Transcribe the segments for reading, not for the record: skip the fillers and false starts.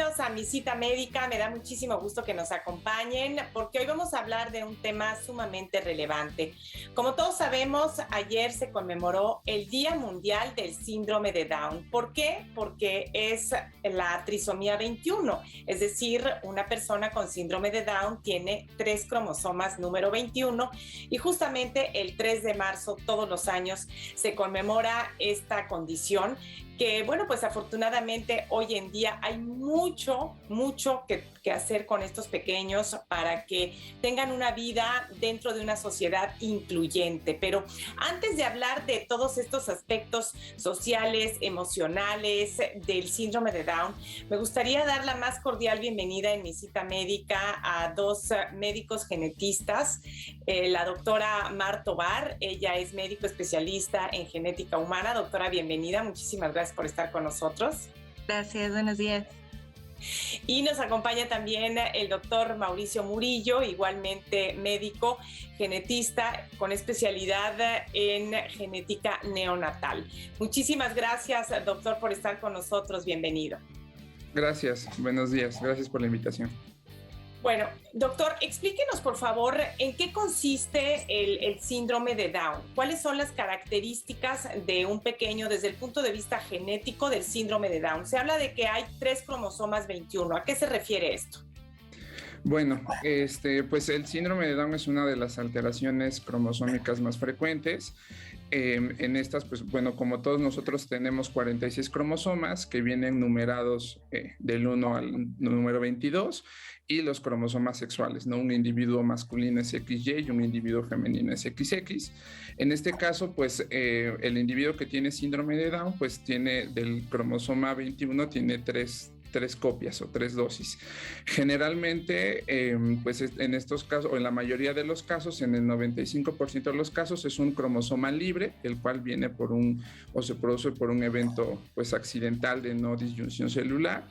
bienvenidos a Mi Cita Médica. Me da muchísimo gusto que nos acompañen porque hoy vamos a hablar de un tema sumamente relevante. Como todos sabemos, ayer se conmemoró el Día Mundial del Síndrome de Down. ¿Por qué? Porque es la trisomía 21, es decir, una persona con síndrome de Down tiene 3 cromosomas número 21 y justamente el 3 de marzo todos los años se conmemora esta condición que, bueno, pues afortunadamente hoy en día hay mucho que hacer con estos pequeños para que tengan una vida dentro de una sociedad incluyente. Pero antes de hablar de todos estos aspectos sociales, emocionales del síndrome de Down, me gustaría dar la más cordial bienvenida en Mi Cita Médica a 2 médicos genetistas. La doctora Mar Tovar, ella es médico especialista en genética humana. Doctora, bienvenida, muchísimas gracias por estar con nosotros. Gracias, buenos días. Y nos acompaña también el doctor Mauricio Murillo, igualmente médico genetista con especialidad en genética neonatal. Muchísimas gracias, doctor, por estar con nosotros. Bienvenido. Gracias, buenos días. Gracias por la invitación. Bueno, doctor, explíquenos por favor en qué consiste el síndrome de Down. ¿Cuáles son las características de un pequeño desde el punto de vista genético del síndrome de Down? Se habla de que hay 3 cromosomas 21. ¿A qué se refiere esto? Bueno, pues el síndrome de Down es una de las alteraciones cromosómicas más frecuentes. En estas, pues bueno, como todos nosotros tenemos 46 cromosomas que vienen numerados del 1 al número 22 y los cromosomas sexuales, ¿no? Un individuo masculino es XY y un individuo femenino es XX. En este caso, pues el individuo que tiene síndrome de Down, pues tiene del cromosoma 21, tiene 3 copias o 3 dosis. Generalmente, pues en estos casos, o en la mayoría de los casos, en el 95% de los casos, es un cromosoma libre, el cual viene o se produce por un evento pues accidental de no disyunción celular.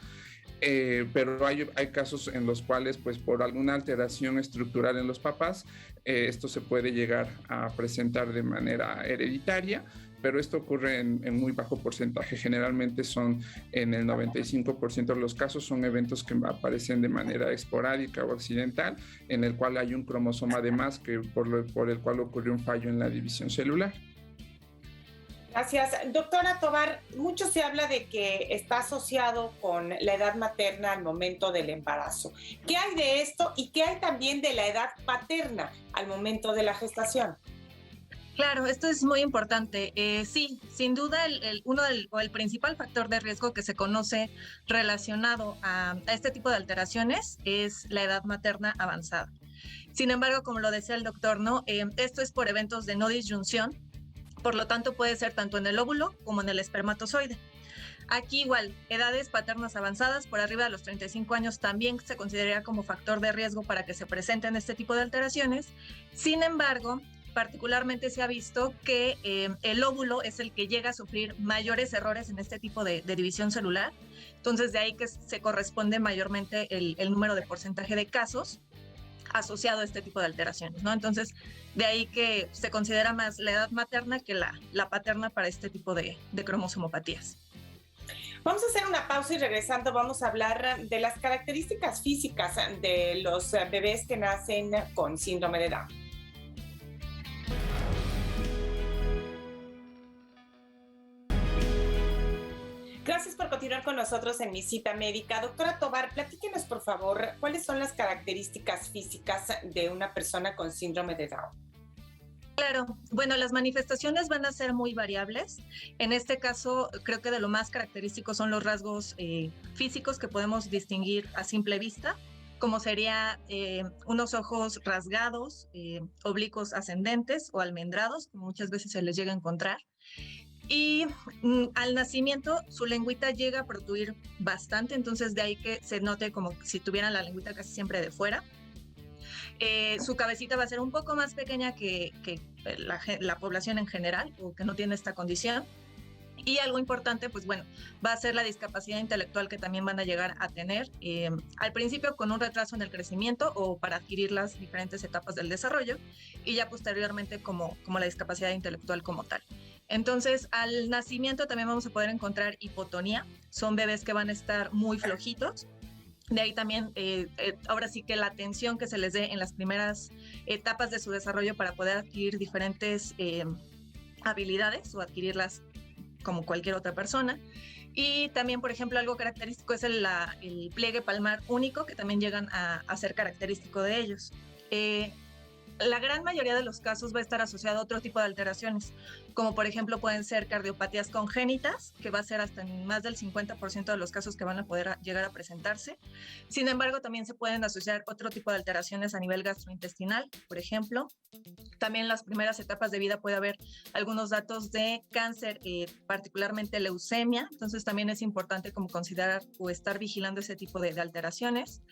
Pero hay casos en los cuales, pues por alguna alteración estructural en los papás, esto se puede llegar a presentar de manera hereditaria, pero esto ocurre en muy bajo porcentaje. Generalmente son en el 95% de los casos, son eventos que aparecen de manera esporádica o accidental, en el cual hay un cromosoma de más por el cual ocurrió un fallo en la división celular. Gracias. Doctora Tovar, mucho se habla de que está asociado con la edad materna al momento del embarazo. ¿Qué hay de esto y qué hay también de la edad paterna al momento de la gestación? Claro, esto es muy importante. Sí, sin duda el principal factor de riesgo que se conoce relacionado a este tipo de alteraciones es la edad materna avanzada. Sin embargo, como lo decía el doctor, ¿no? Esto es por eventos de no disyunción. Por lo tanto, puede ser tanto en el óvulo como en el espermatozoide. Aquí igual, edades paternas avanzadas por arriba de los 35 años también se consideraría como factor de riesgo para que se presenten este tipo de alteraciones. Sin embargo, particularmente se ha visto que el óvulo es el que llega a sufrir mayores errores en este tipo de división celular. Entonces, de ahí que se corresponde mayormente el número de porcentaje de casos asociado a este tipo de alteraciones, ¿no? Entonces, de ahí que se considera más la edad materna que la paterna para este tipo de cromosomopatías. Vamos a hacer una pausa y regresando vamos a hablar de las características físicas de los bebés que nacen con síndrome de Down. Gracias por continuar con nosotros en Mi Cita Médica. Doctora Tovar, platíquenos por favor, ¿cuáles son las características físicas de una persona con síndrome de Down? Claro, bueno, las manifestaciones van a ser muy variables. En este caso, creo que de lo más característico son los rasgos físicos que podemos distinguir a simple vista, como sería unos ojos rasgados, oblicuos ascendentes o almendrados, como muchas veces se les llega a encontrar. Y al nacimiento su lengüita llega a protruir bastante, entonces de ahí que se note como si tuvieran la lengüita casi siempre de fuera. Su cabecita va a ser un poco más pequeña que la población en general, o que no tiene esta condición. Y algo importante, pues bueno, va a ser la discapacidad intelectual que también van a llegar a tener, al principio con un retraso en el crecimiento o para adquirir las diferentes etapas del desarrollo, y ya posteriormente como la discapacidad intelectual como tal. Entonces, al nacimiento también vamos a poder encontrar hipotonía. Son bebés que van a estar muy flojitos, De ahí también, ahora sí que la atención que se les dé en las primeras etapas de su desarrollo para poder adquirir diferentes habilidades o adquirirlas como cualquier otra persona. Y también, por ejemplo, algo característico es el pliegue palmar único, que también llegan a ser característico de ellos. La gran mayoría de los casos va a estar asociado a otro tipo de alteraciones, como por ejemplo pueden ser cardiopatías congénitas, que va a ser hasta en más del 50% de los casos que van a poder llegar a presentarse. Sin embargo, también se pueden asociar otro tipo de alteraciones a nivel gastrointestinal, por ejemplo. También en las primeras etapas de vida puede haber algunos datos de cáncer, particularmente leucemia, entonces también es importante como considerar o estar vigilando ese tipo de alteraciones.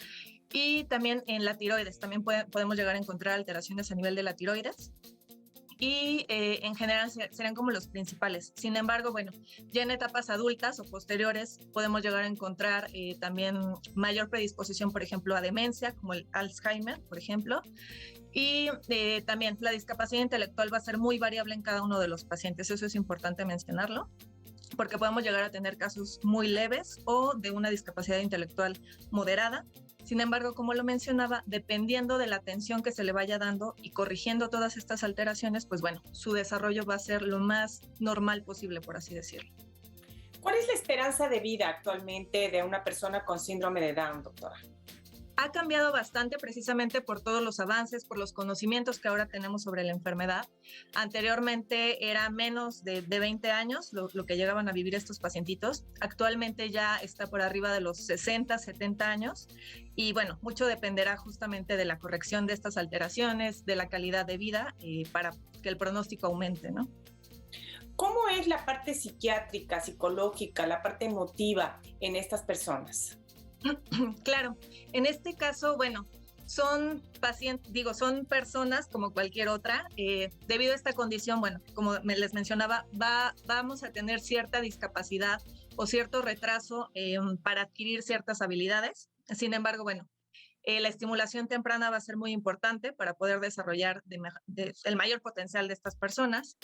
Y también en la tiroides, también podemos llegar a encontrar alteraciones a nivel de la tiroides. Y en general serán como los principales. Sin embargo, bueno, ya en etapas adultas o posteriores podemos llegar a encontrar también mayor predisposición, por ejemplo, a demencia, como el Alzheimer, por ejemplo. Y también la discapacidad intelectual va a ser muy variable en cada uno de los pacientes. Eso es importante mencionarlo, porque podemos llegar a tener casos muy leves o de una discapacidad intelectual moderada. Sin embargo, como lo mencionaba, dependiendo de la atención que se le vaya dando y corrigiendo todas estas alteraciones, pues bueno, su desarrollo va a ser lo más normal posible, por así decirlo. ¿Cuál es la esperanza de vida actualmente de una persona con síndrome de Down, doctora? Ha cambiado bastante precisamente por todos los avances, por los conocimientos que ahora tenemos sobre la enfermedad. Anteriormente era menos de 20 años lo que llegaban a vivir estos pacientitos. Actualmente ya está por arriba de los 60, 70 años. Y bueno, mucho dependerá justamente de la corrección de estas alteraciones, de la calidad de vida, para que el pronóstico aumente, ¿no? ¿Cómo es la parte psiquiátrica, psicológica, la parte emotiva en estas personas? Claro, en este caso, bueno, son pacientes, son personas como cualquier otra. Debido a esta condición, bueno, como les mencionaba, vamos a tener cierta discapacidad o cierto retraso para adquirir ciertas habilidades. Sin embargo, bueno, la estimulación temprana va a ser muy importante para poder desarrollar el mayor potencial de estas personas.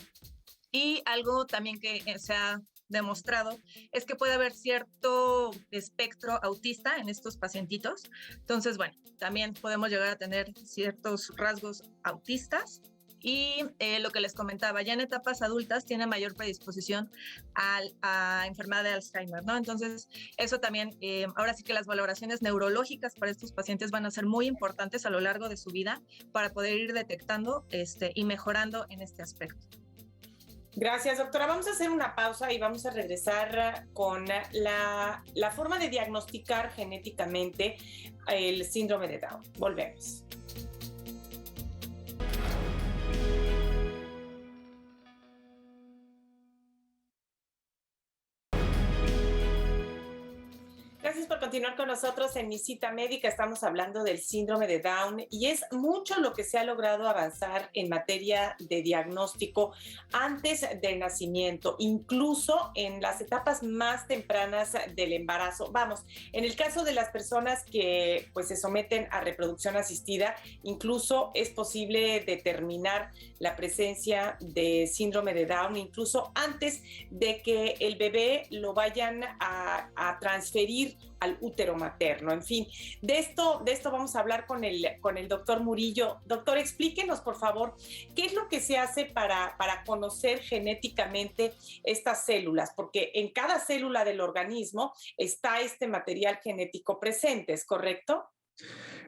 Y algo también que se ha demostrado es que puede haber cierto espectro autista en estos pacientitos. Entonces, bueno, también podemos llegar a tener ciertos rasgos autistas. Y lo que les comentaba, ya en etapas adultas tiene mayor predisposición a enfermedad de Alzheimer, ¿no? Entonces, eso también, ahora sí que las valoraciones neurológicas para estos pacientes van a ser muy importantes a lo largo de su vida para poder ir detectando y mejorando en este aspecto. Gracias, doctora. Vamos a hacer una pausa y vamos a regresar con la forma de diagnosticar genéticamente el síndrome de Down. Volvemos. Gracias por continuar con nosotros en Mi Cita Médica. Estamos hablando del síndrome de Down y es mucho lo que se ha logrado avanzar en materia de diagnóstico antes del nacimiento, incluso en las etapas más tempranas del embarazo. Vamos, en el caso de las personas que pues se someten a reproducción asistida, incluso es posible determinar la presencia de síndrome de Down, incluso antes de que el bebé lo vayan a transferir al útero materno. En fin, de esto vamos a hablar con el doctor Murillo. Doctor, explíquenos, por favor, qué es lo que se hace para conocer genéticamente estas células, porque en cada célula del organismo está este material genético presente, ¿es correcto?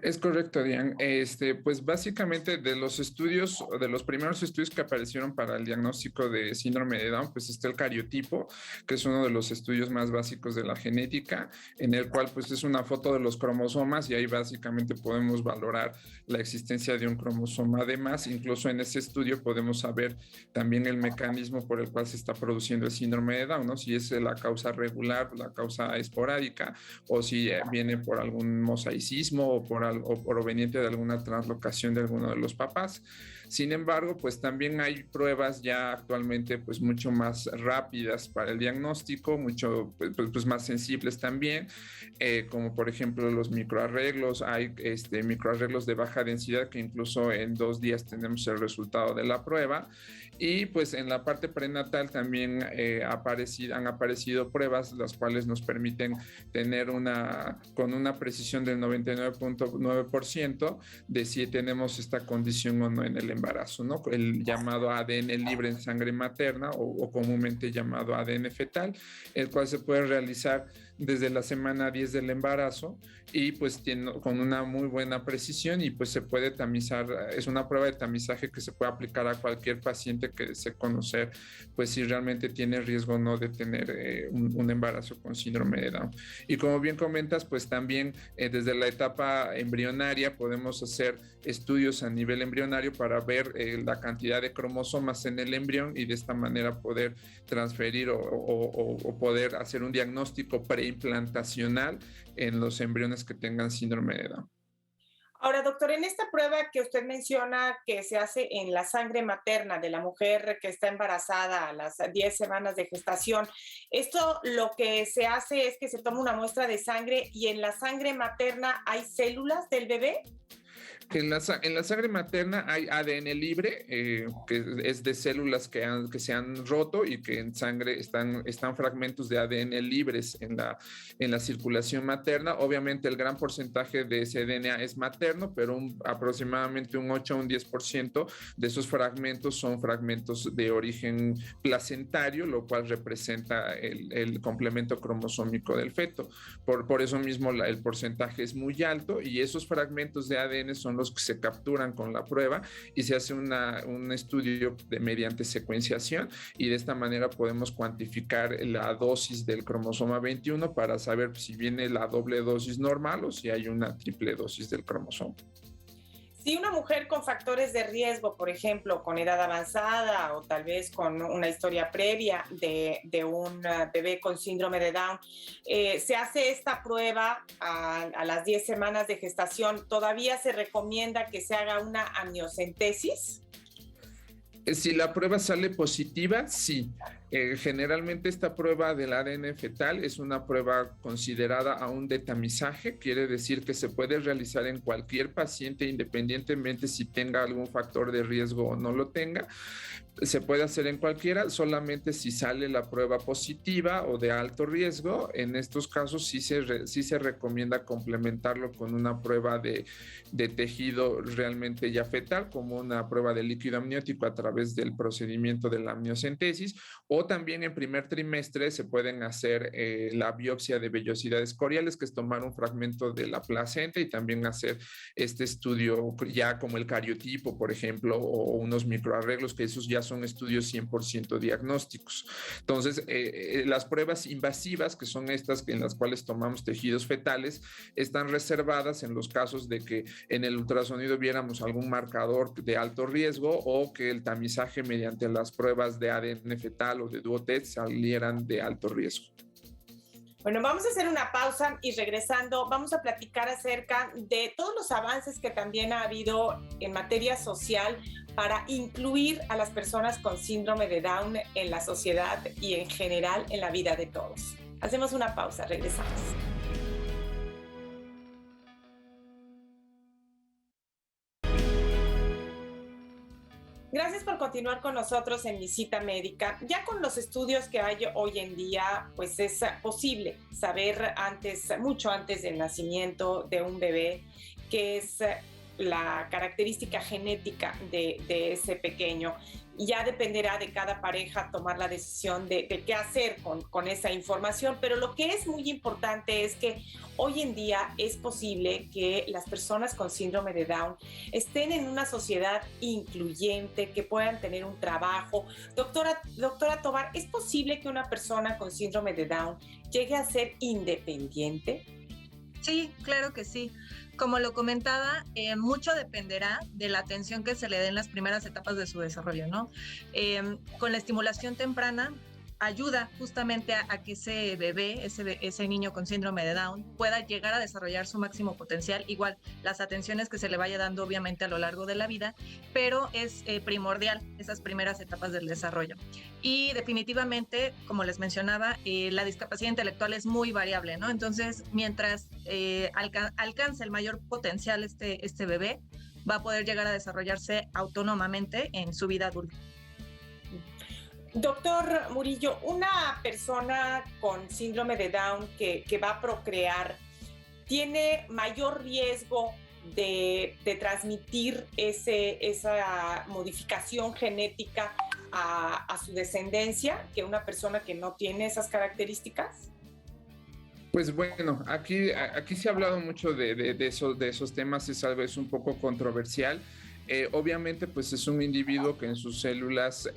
Es correcto, Diane. Pues básicamente de los primeros estudios que aparecieron para el diagnóstico de síndrome de Down, pues está el cariotipo, que es uno de los estudios más básicos de la genética, en el cual pues es una foto de los cromosomas y ahí básicamente podemos valorar la existencia de un cromosoma de más. Incluso en ese estudio podemos saber también el mecanismo por el cual se está produciendo el síndrome de Down, ¿no? Si es la causa regular, la causa esporádica, o si viene por algún mosaicismo o por o proveniente de alguna translocación de alguno de los papás. Sin embargo, pues también hay pruebas ya actualmente pues mucho más rápidas para el diagnóstico, mucho pues más sensibles también, como por ejemplo los microarreglos. Hay microarreglos de baja densidad que incluso en 2 días tenemos el resultado de la prueba. Y pues en la parte prenatal también han aparecido pruebas las cuales nos permiten tener con una precisión del 99.9% de si tenemos esta condición o no en el embarazo, ¿no? El llamado ADN libre en sangre materna o comúnmente llamado ADN fetal, el cual se puede realizar desde la semana 10 del embarazo y pues con una muy buena precisión, y pues se puede tamizar. Es una prueba de tamizaje que se puede aplicar a cualquier paciente que desee conocer pues si realmente tiene riesgo o no de tener un embarazo con síndrome de Down. Y como bien comentas, pues también desde la etapa embrionaria podemos hacer estudios a nivel embrionario para ver la cantidad de cromosomas en el embrión y de esta manera poder transferir o poder hacer un diagnóstico preimplantacional en los embriones que tengan síndrome de Down. Ahora, doctor, en esta prueba que usted menciona que se hace en la sangre materna de la mujer que está embarazada a las 10 semanas de gestación, esto lo que se hace es que se toma una muestra de sangre y en la sangre materna hay células del bebé. En la sangre materna hay ADN libre, que es de células que se han roto y que en sangre están fragmentos de ADN libres en la circulación materna. Obviamente el gran porcentaje de ese DNA es materno, pero aproximadamente un 8 a un 10% de esos fragmentos son fragmentos de origen placentario, lo cual representa el complemento cromosómico del feto. Por eso mismo el porcentaje es muy alto, y esos fragmentos de ADN son los que se capturan con la prueba y se hace un estudio mediante secuenciación, y de esta manera podemos cuantificar la dosis del cromosoma 21 para saber si viene la doble dosis normal o si hay una triple dosis del cromosoma. Si una mujer con factores de riesgo, por ejemplo, con edad avanzada o tal vez con una historia previa de un bebé con síndrome de Down, se hace esta prueba a las 10 semanas de gestación, ¿todavía se recomienda que se haga una amniocentesis? Si la prueba sale positiva, sí. Generalmente esta prueba del ADN fetal es una prueba considerada aún de tamizaje, quiere decir que se puede realizar en cualquier paciente independientemente si tenga algún factor de riesgo o no lo tenga. Se puede hacer en cualquiera, solamente si sale la prueba positiva o de alto riesgo. En estos casos sí se recomienda complementarlo con una prueba de tejido realmente ya fetal, como una prueba de líquido amniótico a través del procedimiento de la amniocentesis, o también en primer trimestre se pueden hacer la biopsia de vellosidades coriales, que es tomar un fragmento de la placenta y también hacer este estudio ya como el cariotipo, por ejemplo, o unos microarreglos, que esos ya son estudios 100% diagnósticos. Entonces, las pruebas invasivas, que son estas en las cuales tomamos tejidos fetales, están reservadas en los casos de que en el ultrasonido viéramos algún marcador de alto riesgo o que el tamizaje mediante las pruebas de ADN fetal o de duotest salieran de alto riesgo. Bueno, vamos a hacer una pausa y regresando vamos a platicar acerca de todos los avances que también ha habido en materia social para incluir a las personas con síndrome de Down en la sociedad y en general en la vida de todos. Hacemos una pausa, regresamos. Gracias por continuar con nosotros en Visita Médica. Ya con los estudios que hay hoy en día, pues es posible saber mucho antes del nacimiento de un bebé, qué es la característica genética de ese pequeño. Ya dependerá de cada pareja tomar la decisión de qué hacer con esa información, pero lo que es muy importante es que hoy en día es posible que las personas con síndrome de Down estén en una sociedad incluyente, que puedan tener un trabajo. Doctora Tovar, ¿es posible que una persona con síndrome de Down llegue a ser independiente? Sí, claro que sí. Como lo comentaba, mucho dependerá de la atención que se le dé en las primeras etapas de su desarrollo, ¿no? Con la estimulación temprana ayuda justamente a que ese bebé, ese niño con síndrome de Down, pueda llegar a desarrollar su máximo potencial. Igual, las atenciones que se le vaya dando obviamente a lo largo de la vida, pero es primordial esas primeras etapas del desarrollo. Y definitivamente, como les mencionaba, la discapacidad intelectual es muy variable, ¿no? Entonces, mientras alcance el mayor potencial este bebé, va a poder llegar a desarrollarse autónomamente en su vida adulta. Doctor Murillo, una persona con síndrome de Down que va a procrear, ¿tiene mayor riesgo de transmitir esa modificación genética a su descendencia que una persona que no tiene esas características? Pues bueno, aquí se ha hablado mucho de esos temas, es un poco controversial. Obviamente, pues es un individuo que en sus células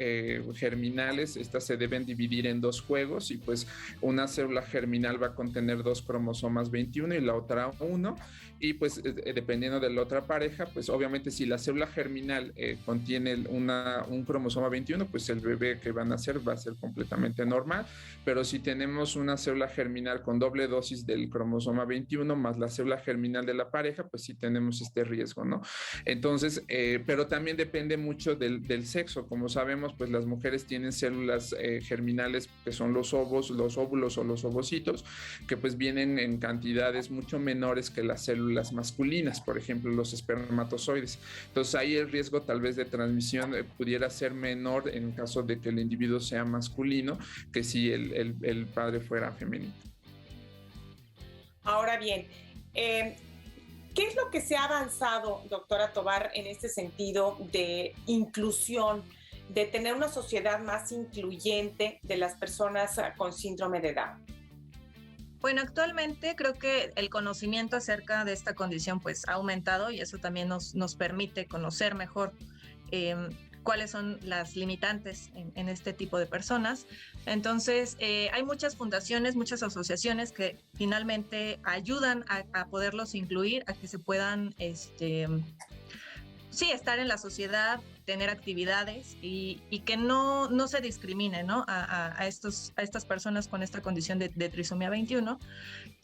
germinales, estas se deben dividir en dos juegos y pues una célula germinal va a contener 2 cromosomas 21 y la otra 1 y pues dependiendo de la otra pareja, pues obviamente si la célula germinal contiene un cromosoma 21, pues el bebé que van a nacer va a ser completamente normal, pero si tenemos una célula germinal con doble dosis del cromosoma 21 más la célula germinal de la pareja, pues sí tenemos este riesgo, ¿no? Entonces, pero también depende mucho del sexo. Como sabemos, pues las mujeres tienen células germinales que son los óvulos o los ovocitos, que pues vienen en cantidades mucho menores que las células masculinas, por ejemplo, los espermatozoides. Entonces ahí el riesgo tal vez de transmisión pudiera ser menor en caso de que el individuo sea masculino que si el padre fuera femenino. Ahora bien, ¿qué es lo que se ha avanzado, doctora Tovar, en este sentido de inclusión, de tener una sociedad más incluyente de las personas con síndrome de Down? Bueno, actualmente creo que el conocimiento acerca de esta condición pues ha aumentado y eso también nos permite conocer mejor cuáles son las limitantes en este tipo de personas. Entonces, hay muchas fundaciones, muchas asociaciones que finalmente ayudan a poderlos incluir, a que se puedan, sí, estar en la sociedad, tener actividades y que no se discrimine, ¿no? a estas personas con esta condición de trisomía 21.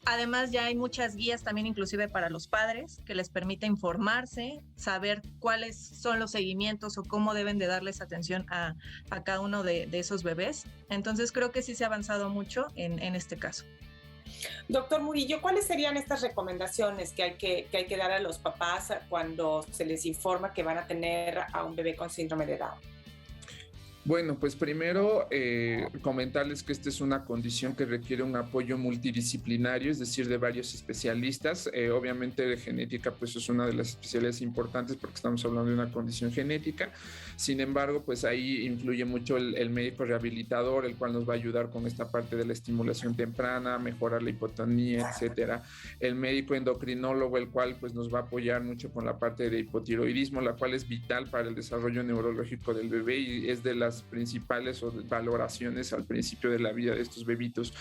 Además, ya hay muchas guías también inclusive para los padres que les permite informarse, saber cuáles son los seguimientos o cómo deben de darles atención a cada uno de esos bebés. Entonces, creo que sí se ha avanzado mucho en este caso. Doctor Murillo, ¿cuáles serían estas recomendaciones que hay que dar a los papás cuando se les informa que van a tener a un bebé con síndrome de Down? Bueno, pues primero comentarles que esta es una condición que requiere un apoyo multidisciplinario, es decir, de varios especialistas. Obviamente genética pues es una de las especialidades importantes porque estamos hablando de una condición genética. Sin embargo, pues ahí influye mucho el médico rehabilitador, el cual nos va a ayudar con esta parte de la estimulación temprana, mejorar la hipotonía, etcétera. El médico endocrinólogo, el cual pues nos va a apoyar mucho con la parte de hipotiroidismo, la cual es vital para el desarrollo neurológico del bebé y es de las principales valoraciones al principio de la vida de estos bebitos.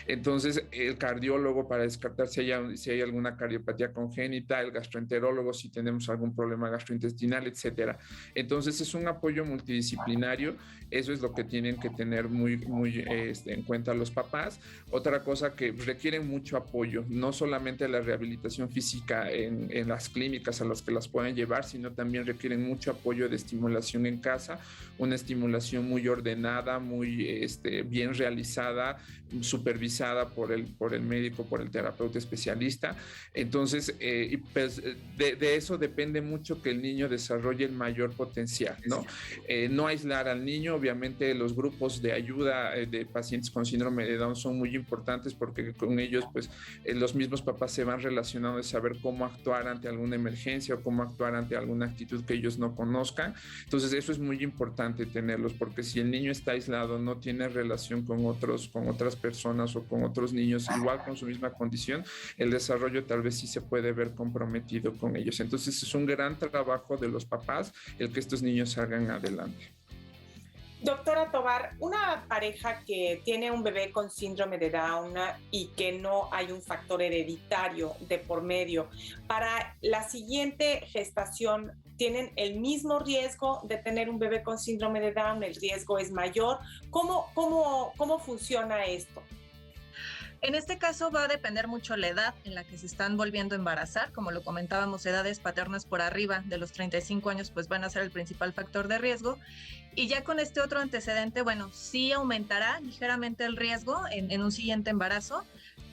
Entonces, el cardiólogo para descartar si hay alguna cardiopatía congénita, el gastroenterólogo si tenemos algún problema gastrointestinal, etcétera. Entonces, es un apoyo multidisciplinario. Eso es lo que tienen que tener muy en cuenta los papás. Otra cosa que requieren mucho apoyo, no solamente la rehabilitación física en las clínicas a las que las pueden llevar, sino también requieren mucho apoyo de estimulación en casa, una estimulación muy ordenada, muy bien realizada, supervisada por el médico, por el terapeuta especialista. Entonces, pues, de eso depende mucho que el niño desarrolle el mayor potencial, ¿no? No aislar al niño. Obviamente los grupos de ayuda de pacientes con síndrome de Down son muy importantes porque con ellos pues los mismos papás se van relacionando de saber cómo actuar ante alguna emergencia o cómo actuar ante alguna actitud que ellos no conozcan. Entonces eso es muy importante tenerlos, porque si el niño está aislado, no tiene relación con otras personas o con otros niños igual con su misma condición, el desarrollo tal vez sí se puede ver comprometido con ellos. Entonces es un gran trabajo de los papás el que estos niños salgan adelante. Doctora Tovar, una pareja que tiene un bebé con síndrome de Down y que no hay un factor hereditario de por medio, para la siguiente gestación, ¿tienen el mismo riesgo de tener un bebé con síndrome de Down? ¿El riesgo es mayor? ¿Cómo funciona esto? En este caso va a depender mucho la edad en la que se están volviendo a embarazar. Como lo comentábamos, edades paternas por arriba de los 35 años pues van a ser el principal factor de riesgo. Y ya con este otro antecedente, bueno, sí aumentará ligeramente el riesgo en un siguiente embarazo,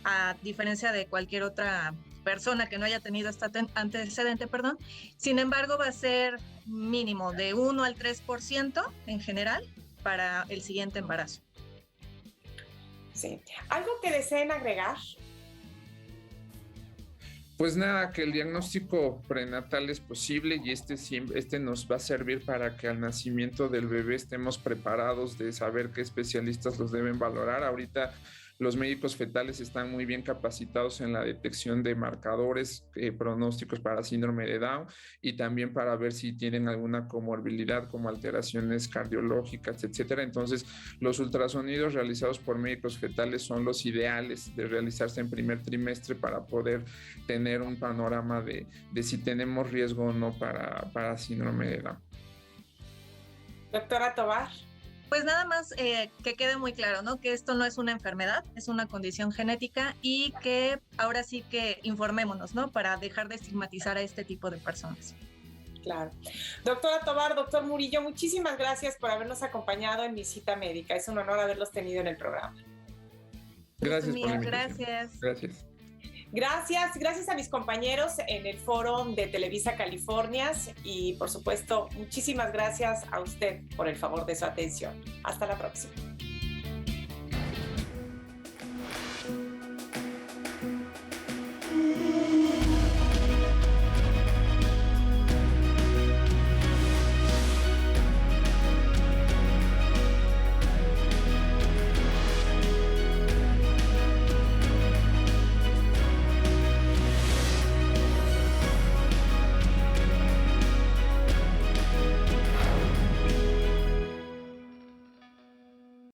a diferencia de cualquier otra persona que no haya tenido este antecedente, perdón. Sin embargo, va a ser mínimo de 1 al 3% en general para el siguiente embarazo. Sí. ¿Algo que deseen agregar? Pues nada, que el diagnóstico prenatal es posible y este nos va a servir para que al nacimiento del bebé estemos preparados de saber qué especialistas los deben valorar. Ahorita los médicos fetales están muy bien capacitados en la detección de marcadores pronósticos para síndrome de Down y también para ver si tienen alguna comorbilidad como alteraciones cardiológicas, etcétera. Entonces, los ultrasonidos realizados por médicos fetales son los ideales de realizarse en primer trimestre para poder tener un panorama de si tenemos riesgo o no para síndrome de Down. Doctora Tovar. Pues nada más que quede muy claro, ¿no? Que esto no es una enfermedad, es una condición genética y que ahora sí que informémonos, ¿no? Para dejar de estigmatizar a este tipo de personas. Claro. Doctora Tovar, doctor Murillo, muchísimas gracias por habernos acompañado en Visita Médica. Es un honor haberlos tenido en el programa. Gracias por la invitación. Gracias. Gracias a mis compañeros en el foro de Televisa Californias y por supuesto muchísimas gracias a usted por el favor de su atención. Hasta la próxima.